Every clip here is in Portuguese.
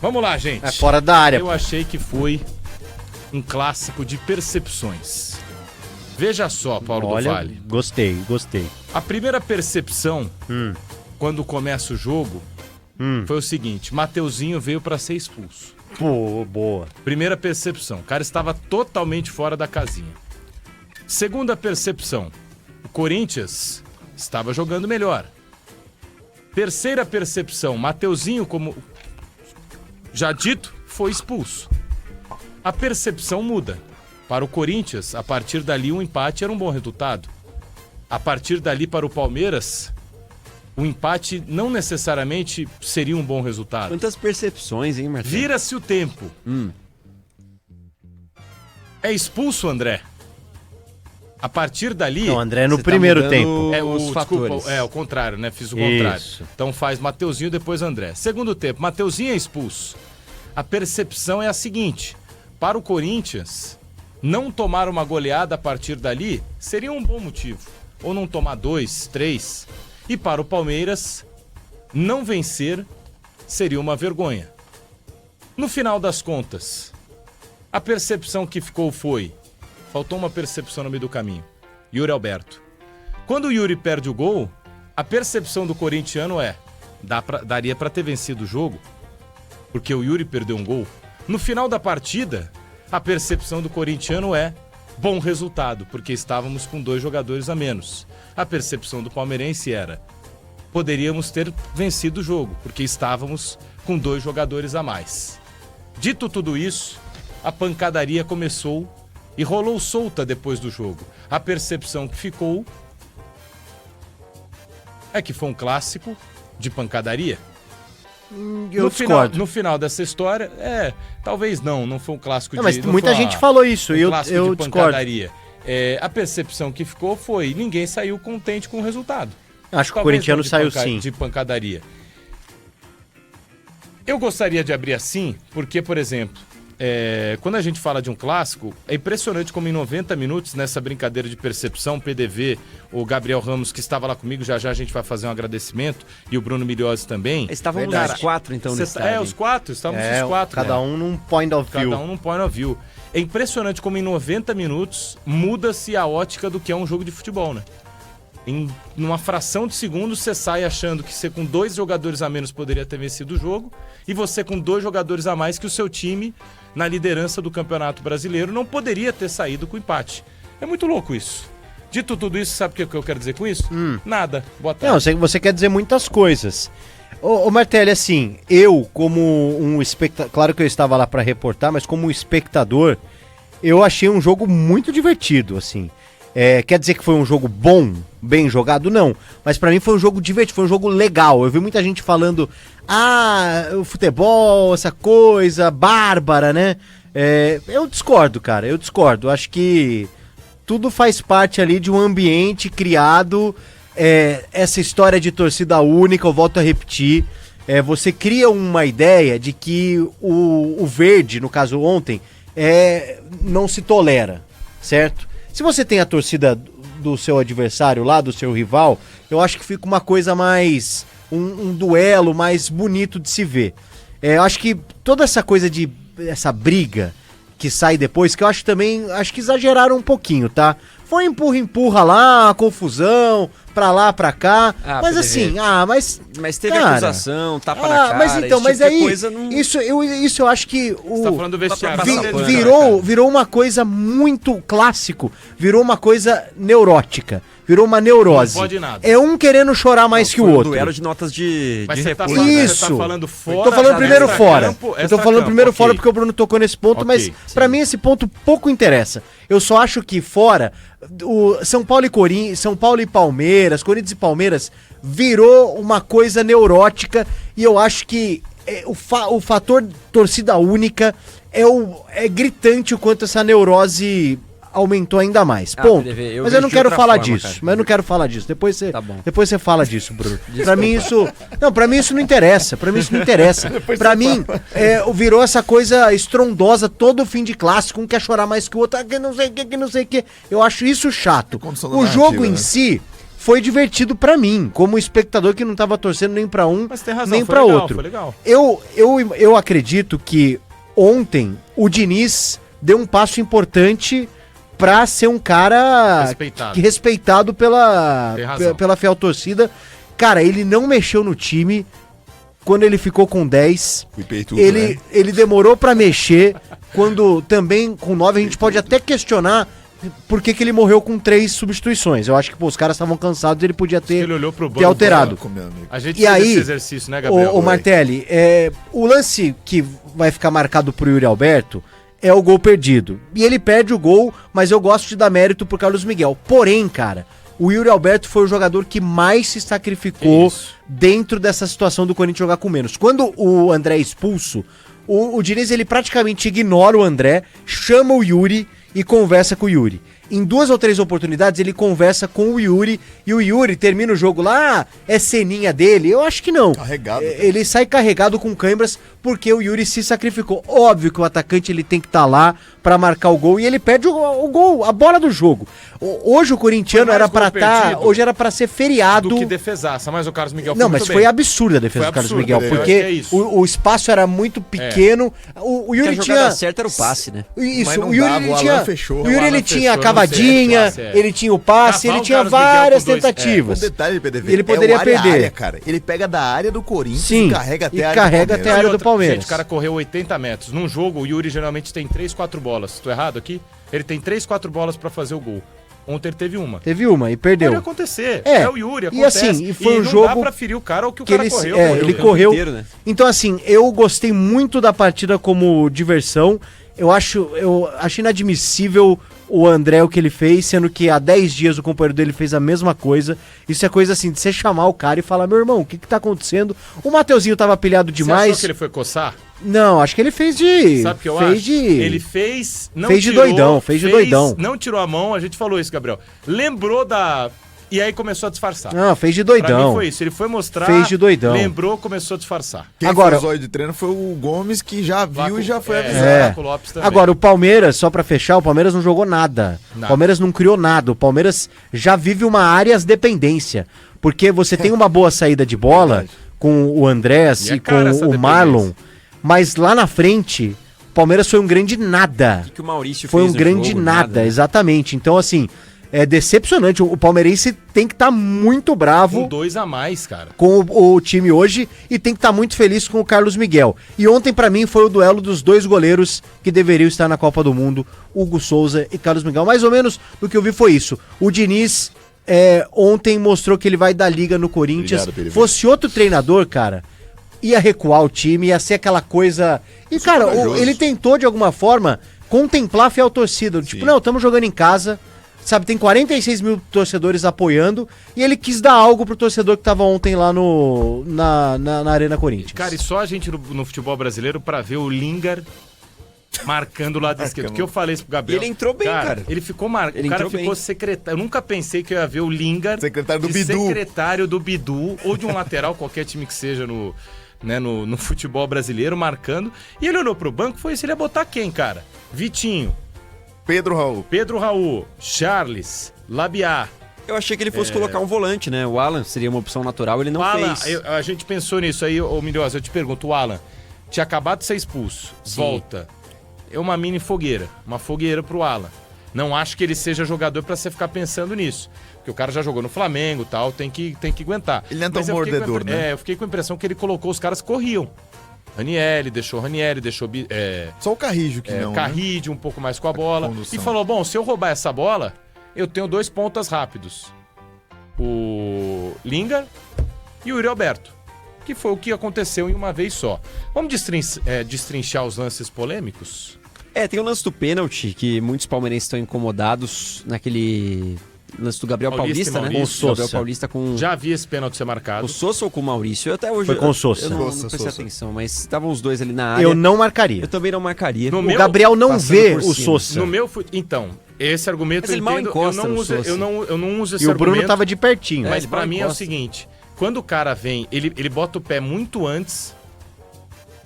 Vamos lá, gente. É fora da área. Eu achei que foi um clássico de percepções. Veja só, Paulo do Vale. Gostei. A primeira percepção, quando começa o jogo, foi o seguinte: Mateuzinho veio pra ser expulso. Pô, boa. Primeira percepção, o cara estava totalmente fora da casinha. Segunda percepção, o Corinthians estava jogando melhor. Terceira percepção, Mateuzinho, como já dito, foi expulso. A percepção muda. Para o Corinthians, a partir dali, um empate era um bom resultado. A partir dali, para o Palmeiras, o empate não necessariamente seria um bom resultado. Quantas percepções, hein, Marcelo? Vira-se o tempo. É expulso, André. A partir dali... Não, André, no Você tá primeiro mudando tempo. os fatores. Desculpa, é o contrário, né? Fiz o contrário. Isso. Então faz Mateuzinho, depois André. Segundo tempo, Mateuzinho é expulso. A percepção é a seguinte: para o Corinthians, não tomar uma goleada a partir dali seria um bom motivo. Ou não tomar 2, 3. E para o Palmeiras, não vencer seria uma vergonha. No final das contas, a percepção que ficou foi... Faltou uma percepção no meio do caminho. Yuri Alberto. Quando o Yuri perde o gol, a percepção do corintiano é: daria pra ter vencido o jogo, porque o Yuri perdeu um gol. No final da partida, a percepção do corintiano é: bom resultado, porque estávamos com 2 jogadores a menos. A percepção do palmeirense era: poderíamos ter vencido o jogo, porque estávamos com 2 jogadores a mais. Dito tudo isso, a pancadaria começou e rolou solta depois do jogo. A percepção que ficou é que foi um clássico de pancadaria. Eu discordo. No final dessa história, talvez não foi um clássico Mas não muita foi gente falou isso, um eu clássico de discordo. pancadaria. A percepção que ficou foi: ninguém saiu contente com o resultado. Acho que o Talvez corintiano não de saiu sim. de pancadaria. Eu gostaria de abrir assim, porque, por exemplo, quando a gente fala de um clássico, é impressionante como em 90 minutos, nessa brincadeira de percepção, PDV, o Gabriel Ramos, que estava lá comigo, já a gente vai fazer um agradecimento, e o Bruno Milhose também. Estávamos Verdade. os 4, então, no estádio. Os 4, estávamos os 4. Cada um num point of view. Cada um num point of view. É impressionante como em 90 minutos muda-se a ótica do que é um jogo de futebol, né? Numa fração de segundo, você sai achando que você com 2 jogadores a menos poderia ter vencido o jogo, e você com 2 jogadores a mais que o seu time, na liderança do Campeonato Brasileiro, não poderia ter saído com empate. É muito louco isso. Dito tudo isso, sabe o que eu quero dizer com isso? Nada. Boa tarde. Não, você quer dizer muitas coisas. Ô Martelli, assim, eu como um espectador, claro que eu estava lá para reportar, mas como um espectador, eu achei um jogo muito divertido, assim. Quer dizer que foi um jogo bom, bem jogado? Não. Mas pra mim foi um jogo divertido, foi um jogo legal. Eu vi muita gente falando: o futebol, essa coisa bárbara, né? Eu discordo, cara, eu discordo. Acho que tudo faz parte ali de um ambiente criado. Essa história de torcida única, eu volto a repetir. Você cria uma ideia de que o verde, no caso ontem, não se tolera, certo? Se você tem a torcida do seu adversário lá, do seu rival, eu acho que fica uma coisa mais... um duelo mais bonito de se ver. Eu acho que toda essa coisa essa briga que sai depois, que eu acho que exageraram um pouquinho, tá? Foi empurra lá, confusão, pra lá, pra cá. Mas PDV. assim, Mas teve cara, acusação, tapa na cara, mas então, esse mas tipo de aí, coisa não... isso eu acho que Você tá falando do vestiário. virou uma coisa muito clássico, virou uma coisa neurótica, virou uma neurose. Não pode nada. É um querendo chorar mais que o Foi um outro. duelo de notas de Mas você tá repúdio. falando, Isso. Você tá falando fora. Eu tô falando já primeiro dentro fora. campo, Eu tô extra falando campo, primeiro fora ok. porque o Bruno tocou nesse ponto, Ok, mas pra mim esse ponto pouco interessa. Eu só acho que fora, o São Paulo e Palmeiras, Corinthians e Palmeiras virou uma coisa neurótica, e eu acho que o fator torcida única é gritante o quanto essa neurose aumentou ainda mais. Ponto. PDV, Mas eu não vejo de quero outra falar forma, disso. cara. Mas eu não quero falar disso. Depois você, Tá bom. depois você fala disso, Bruno. Pra mim isso, pra mim isso não interessa. Pra mim isso não interessa. Pra mim virou essa coisa estrondosa todo fim de clássico, um quer chorar mais que o outro, que não sei o que. Eu acho isso chato. O jogo em si foi divertido pra mim, como espectador que não tava torcendo nem pra um, Mas tem razão, nem foi pra legal, outro. foi legal. Eu acredito que ontem o Diniz deu um passo importante pra ser um cara respeitado pela fiel torcida. Cara, ele não mexeu no time quando ele ficou com 10. Ele demorou pra mexer, quando também com 9 a gente pode até questionar por que ele morreu com 3 substituições. Eu acho que os caras estavam cansados e ele podia ter alterado. A gente fez esse exercício, né, Gabriel? O Martelli, o lance que vai ficar marcado pro Yuri Alberto é o gol perdido. E ele perde o gol, mas eu gosto de dar mérito pro Carlos Miguel. Porém, cara, o Yuri Alberto foi o jogador que mais se sacrificou dentro dessa situação do Corinthians jogar com menos. Quando o André é expulso, o Diniz ele praticamente ignora o André, chama o Yuri e conversa com o Yuri. Em 2 ou 3 oportunidades ele conversa com o Yuri e o Yuri termina o jogo lá, é ceninha dele? Eu acho que não. Carregado. Ele sai carregado com câimbras porque o Yuri se sacrificou. Óbvio que o atacante ele tem que estar lá pra marcar o gol e ele perde o gol, a bola do jogo. Hoje o corintiano era pra estar, hoje era pra ser feriado. Do que defesaça, mas o Carlos Miguel foi não, mas foi absurda a defesa do Carlos Miguel, porque o espaço era muito pequeno. O Yuri tinha... A certa era o passe, né? Isso, o Yuri ele tinha a cavadinha, ele tinha o passe, ele tinha várias tentativas. Um detalhe, PDV, ele poderia perder. Área, cara. Ele pega da área do Corinthians e carrega até a área do Palmeiras. Gente, o cara correu 80 metros. Num jogo, o Yuri geralmente tem 3, 4 bolas. Tô errado aqui? Ele tem 3, 4 bolas pra fazer o gol. Ontem ele teve uma. Teve uma e perdeu. Pode acontecer. É o Yuri, acontece. E assim, foi um jogo... não dá pra ferir o cara ou que o cara correu. Ele correu. Inteiro, né? Então assim, eu gostei muito da partida como diversão. Eu acho inadmissível o André o que ele fez, sendo que há 10 dias o companheiro dele fez a mesma coisa. Isso é coisa assim, de você chamar o cara e falar, meu irmão, o que tá acontecendo? O Mateuzinho tava pilhado demais. Você achou que ele foi coçar? Não, acho que ele fez de... Sabe o que eu acho? Ele fez... Não fez tirou, de doidão, fez de doidão. Não tirou a mão, a gente falou isso, Gabriel. Lembrou da... E aí começou a disfarçar. Não, fez de doidão. Pra mim foi isso, ele foi mostrar... Fez de doidão. Lembrou, começou a disfarçar. Quem agora, fez o de treino foi o Gomes, que já viu e já foi avisado. Agora, o Palmeiras, só pra fechar, o Palmeiras não jogou nada. O Palmeiras não criou nada. O Palmeiras já vive uma áreas dependência. Porque você tem uma boa saída de bola com o Andrés e com o Marlon, mas lá na frente, o Palmeiras foi um grande nada. O que o Maurício foi fez um grande jogo, nada, exatamente. Então, assim... É decepcionante. O palmeirense tem que estar muito bravo. Com 2 a mais, cara. Com o time hoje e tem que estar muito feliz com o Carlos Miguel. E ontem, pra mim, foi o duelo dos 2 goleiros que deveriam estar na Copa do Mundo, Hugo Souza e Carlos Miguel. Mais ou menos do que eu vi foi isso. O Diniz ontem mostrou que ele vai dar liga no Corinthians. Obrigado, fosse outro treinador, cara, ia recuar o time, ia ser aquela coisa... E, cara, ele tentou, de alguma forma, contemplar a fiel torcida. Tipo, não, estamos jogando em casa... Sabe, tem 46 mil torcedores apoiando e ele quis dar algo pro torcedor que tava ontem lá na Arena Corinthians. Cara, e só a gente no futebol brasileiro pra ver o Lingard marcando o lado esquerdo. Que eu falei isso pro Gabriel. Ele entrou bem, cara. Ele ficou marcado. O cara ficou secretário. Eu nunca pensei que eu ia ver o Lingard secretário do Bidu ou de um lateral, qualquer time que seja no futebol brasileiro, marcando. E ele olhou pro banco e foi isso. Ele ia botar quem, cara? Vitinho. Pedro Raul, Charles, Labiá. Eu achei que ele fosse colocar um volante, né? O Alan seria uma opção natural, ele não fez. A gente pensou nisso aí, ô Milhosa, eu te pergunto, o Alan tinha acabado de ser expulso, volta. É uma mini fogueira, uma fogueira pro Alan. Não acho que ele seja jogador pra você ficar pensando nisso. Porque o cara já jogou no Flamengo e tal, tem que aguentar. Ele não é tão mordedor, né? Eu fiquei com a impressão que ele colocou os caras que corriam. Ranieri, deixou... Só o Carrillo que não, Carrillo um pouco mais com a bola. E falou, bom, se eu roubar essa bola, eu tenho 2 pontas rápidos. O Lingard e o Yuri Alberto. Que foi o que aconteceu em uma vez só. Vamos destrinchar os lances polêmicos? Tem o lance do pênalti, que muitos palmeirenses estão incomodados naquele... lance do Gabriel Paulista, né? Com o Sousa. Gabriel Paulista com... Já vi esse pênalti ser marcado. O Sousa ou com o Maurício? Eu até hoje... Foi com o Sousa. Eu não prestei atenção, mas estavam os dois ali na área. Eu não marcaria. Eu também não marcaria. O Gabriel não vê o Sousa. No meu... Então, esse argumento eu entendo. Eu não uso esse argumento. E o Bruno tava de pertinho. Mas pra mim é o seguinte. Quando o cara vem, ele bota o pé muito antes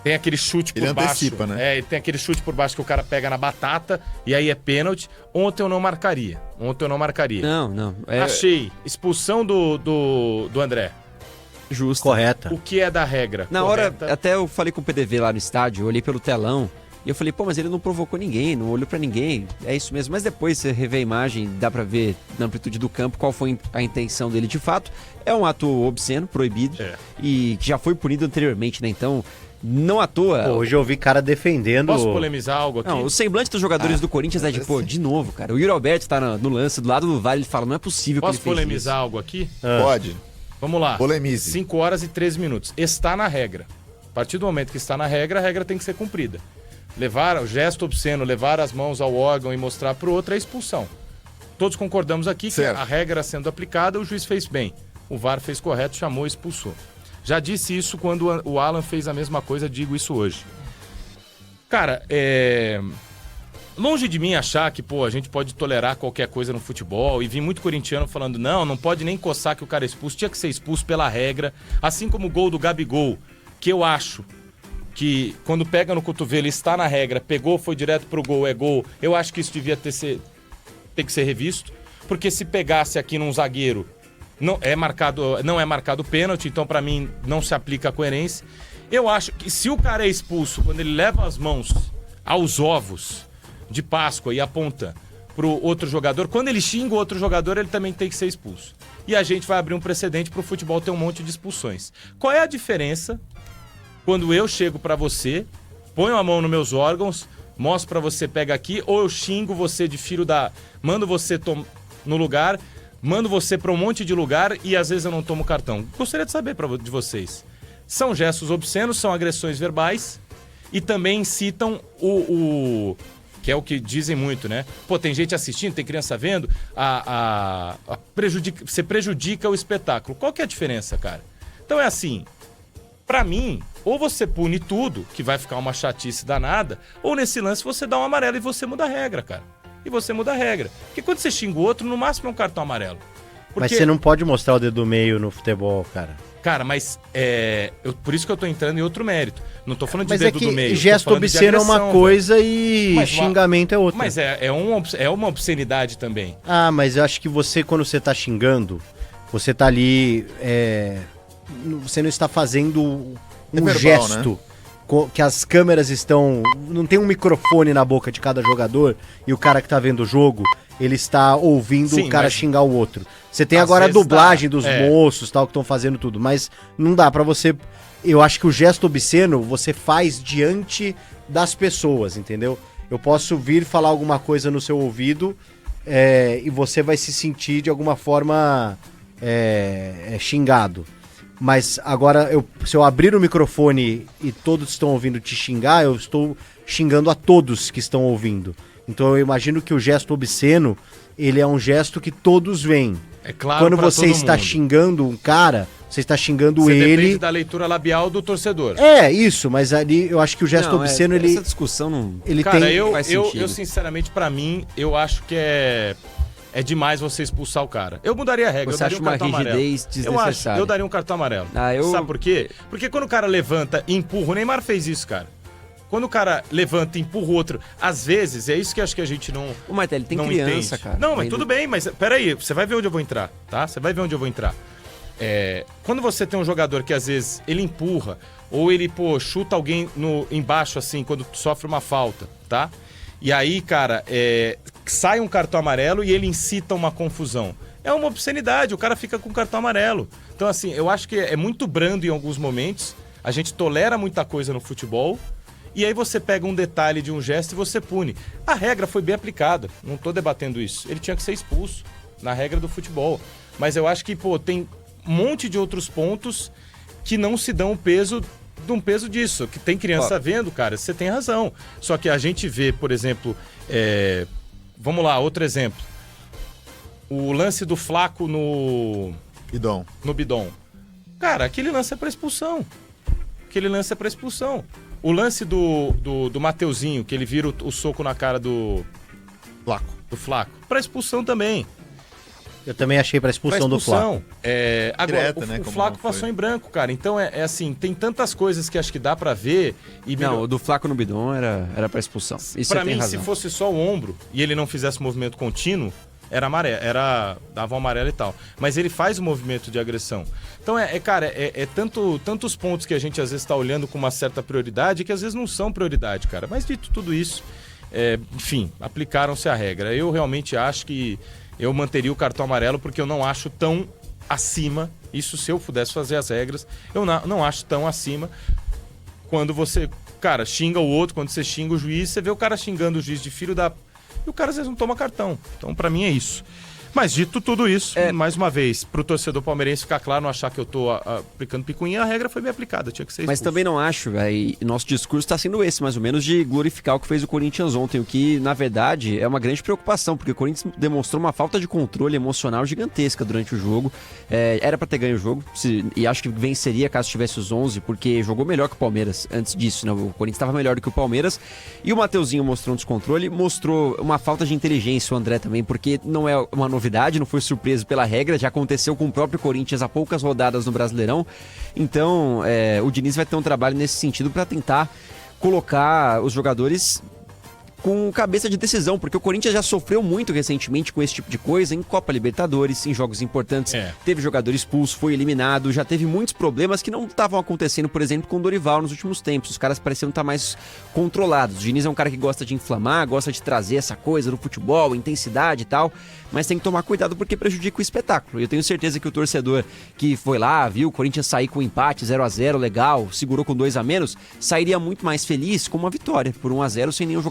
Tem aquele chute por Ele baixo. antecipa, né? Tem aquele chute por baixo que o cara pega na batata e aí é pênalti. Ontem eu não marcaria. Não. Achei. Expulsão do André. Justo. Correta. O que é da regra? Na hora, Correta. até eu falei com o PDV lá no estádio, eu olhei pelo telão e eu falei, pô, mas ele não provocou ninguém, não olhou pra ninguém. É isso mesmo. Mas depois você revê a imagem, dá pra ver na amplitude do campo qual foi a intenção dele de fato. É um ato obsceno, proibido, e que já foi punido anteriormente, né? Então, não à toa... Pô, hoje eu vi cara defendendo... Posso polemizar algo aqui? Não, o semblante dos jogadores do Corinthians é de, pô, de novo, cara. O Yuri Alberto tá no lance do lado do VAR, ele fala, não é possível Posso que ele fez polemizar algo aqui? Pode. Vamos lá. Polemize. 5 horas e 13 minutos. Está na regra. A partir do momento que está na regra, a regra tem que ser cumprida. Levar o gesto obsceno, levar as mãos ao órgão e mostrar para o outro é expulsão. Todos concordamos aqui Certo. que a regra sendo aplicada, o juiz fez bem. O VAR fez correto, chamou e expulsou. Já disse isso quando o Alan fez a mesma coisa, digo isso hoje. Cara, longe de mim achar que, pô, a gente pode tolerar qualquer coisa no futebol, e vi muito corintiano falando, não pode nem coçar que o cara é expulso, tinha que ser expulso pela regra, assim como o gol do Gabigol, que eu acho que quando pega no cotovelo está na regra, pegou, foi direto pro gol, é gol, eu acho que isso devia ter que ser revisto, porque se pegasse aqui num zagueiro, não é marcado pênalti, então pra mim não se aplica a coerência. Eu acho que se o cara é expulso quando ele leva as mãos aos ovos de Páscoa e aponta pro outro jogador, quando ele xinga o outro jogador, ele também tem que ser expulso. E a gente vai abrir um precedente pro futebol ter um monte de expulsões. Qual é a diferença quando eu chego pra você, ponho a mão nos meus órgãos, mostro pra você, pega aqui, ou eu xingo você de filho da... Mando você no lugar, mando você pra um monte de lugar e às vezes eu não tomo cartão. Gostaria de saber de vocês. São gestos obscenos, são agressões verbais e também incitam que é o que dizem muito, né? Pô, tem gente assistindo, tem criança vendo, você prejudica o espetáculo. Qual que é a diferença, cara? Então é assim, pra mim, ou você pune tudo, que vai ficar uma chatice danada, ou nesse lance você dá um amarelo e você muda a regra, cara. E você muda a regra. Porque quando você xinga o outro, no máximo é um cartão amarelo. Mas você não pode mostrar o dedo do meio no futebol, cara. Cara, mas por isso que eu tô entrando em outro mérito. Não tô falando de Mas dedo do meio. Gesto obsceno é uma coisa e Mas xingamento é outra. Mas é uma obscenidade também. Ah, mas eu acho que você, quando você tá xingando, você tá ali... você não está fazendo um verbal, gesto... né? Que as câmeras estão... Não tem um microfone na boca de cada jogador e o cara que tá vendo o jogo, ele está ouvindo o cara xingar o outro. Você tem agora a dublagem dos moços, tal, que estão fazendo tudo, mas não dá pra você... Eu acho que o gesto obsceno você faz diante das pessoas, entendeu? Eu posso vir falar alguma coisa no seu ouvido e você vai se sentir de alguma forma xingado. Mas agora, se eu abrir o microfone e todos estão ouvindo te xingar, eu estou xingando a todos que estão ouvindo. Então eu imagino que o gesto obsceno, ele é um gesto que todos veem. É claro. Quando você está xingando um cara, você está xingando ele... Depende da leitura labial do torcedor. É, isso, mas ali eu acho que o gesto obsceno, ele... Essa discussão não... Ele cara, tem... eu sinceramente, pra mim, eu acho que é demais você expulsar o cara. Eu mudaria a regra, Você eu daria acha um cartão uma rigidez amarelo. desnecessária? Eu daria um cartão amarelo. eu... Sabe por quê? Porque quando o cara levanta e empurra, o Neymar fez isso, cara. Quando o cara levanta e empurra o outro, às vezes, é isso que eu acho que a gente não... O Martelli tem criança, entende. cara. Não, mas tudo bem, mas peraí, você vai ver onde eu vou entrar, tá? Você vai ver onde eu vou entrar. Quando você tem um jogador que às vezes ele empurra, ou ele, chuta alguém embaixo assim, quando sofre uma falta, tá? E aí, cara, sai um cartão amarelo e ele incita uma confusão. É uma obscenidade, o cara fica com cartão amarelo. Então, assim, eu acho que é muito brando em alguns momentos, a gente tolera muita coisa no futebol, e aí você pega um detalhe de um gesto e você pune. A regra foi bem aplicada, não tô debatendo isso. Ele tinha que ser expulso na regra do futebol. Mas eu acho que, tem um monte de outros pontos que não se dão o peso de um peso disso. Que tem criança vendo, cara, você tem razão. Só que a gente vê, por exemplo, vamos lá, outro exemplo. O lance do Flaco no Bidon. Cara, aquele lance é pra expulsão. O lance do Mateuzinho, que ele vira o soco na cara do Flaco. Pra expulsão também. Eu também achei pra expulsão do Flaco. Agora, Direta, né, o como Flaco não foi. passou em branco, cara. Então é assim, tem tantas coisas que acho que dá pra ver. E Não, o do Flaco no bidon era pra expulsão. Isso pra você tem mim, razão. se fosse só o ombro e ele não fizesse movimento contínuo, era amarelo, dava um amarelo e tal. Mas ele faz o movimento de agressão. Então, cara, tantos pontos que a gente às vezes tá olhando com uma certa prioridade que às vezes não são prioridade, cara. Mas dito tudo isso, enfim, aplicaram-se a regra. Eu realmente acho que eu manteria o cartão amarelo porque eu não acho tão acima. Isso se eu pudesse fazer as regras, eu não acho tão acima quando você, cara, xinga o outro, quando você xinga o juiz, você vê o cara xingando o juiz de filho da... E o cara às vezes não toma cartão. Então, pra mim é isso. Mas dito tudo isso, mais uma vez, pro torcedor palmeirense ficar claro, não achar que eu tô aplicando picuinha, a regra foi bem aplicada, tinha que ser expulso. Mas também não acho, velho, nosso discurso está sendo esse, mais ou menos, de glorificar o que fez o Corinthians ontem, o que, na verdade, é uma grande preocupação, porque o Corinthians demonstrou uma falta de controle emocional gigantesca durante o jogo. Era pra ter ganho o jogo, e acho que venceria caso tivesse os 11, porque jogou melhor que o Palmeiras antes disso, né? O Corinthians estava melhor do que o Palmeiras, e o Mateuzinho mostrou um descontrole, mostrou uma falta de inteligência, o André também, porque não é uma novidade, não foi surpreso pela regra, já aconteceu com o próprio Corinthians há poucas rodadas no Brasileirão. Então, o Diniz vai ter um trabalho nesse sentido para tentar colocar os jogadores com cabeça de decisão, porque o Corinthians já sofreu muito recentemente com esse tipo de coisa em Copa Libertadores, em jogos importantes, teve jogador expulso, foi eliminado, já teve muitos problemas que não estavam acontecendo, por exemplo, com o Dorival nos últimos tempos, os caras pareciam estar mais controlados. O Diniz é um cara que gosta de inflamar, gosta de trazer essa coisa do futebol, intensidade e tal, mas tem que tomar cuidado porque prejudica o espetáculo. Eu tenho certeza que o torcedor que foi lá, viu o Corinthians sair com um empate 0-0, legal, segurou com 2 a menos, sairia muito mais feliz com uma vitória por 1-0 sem nenhum jogador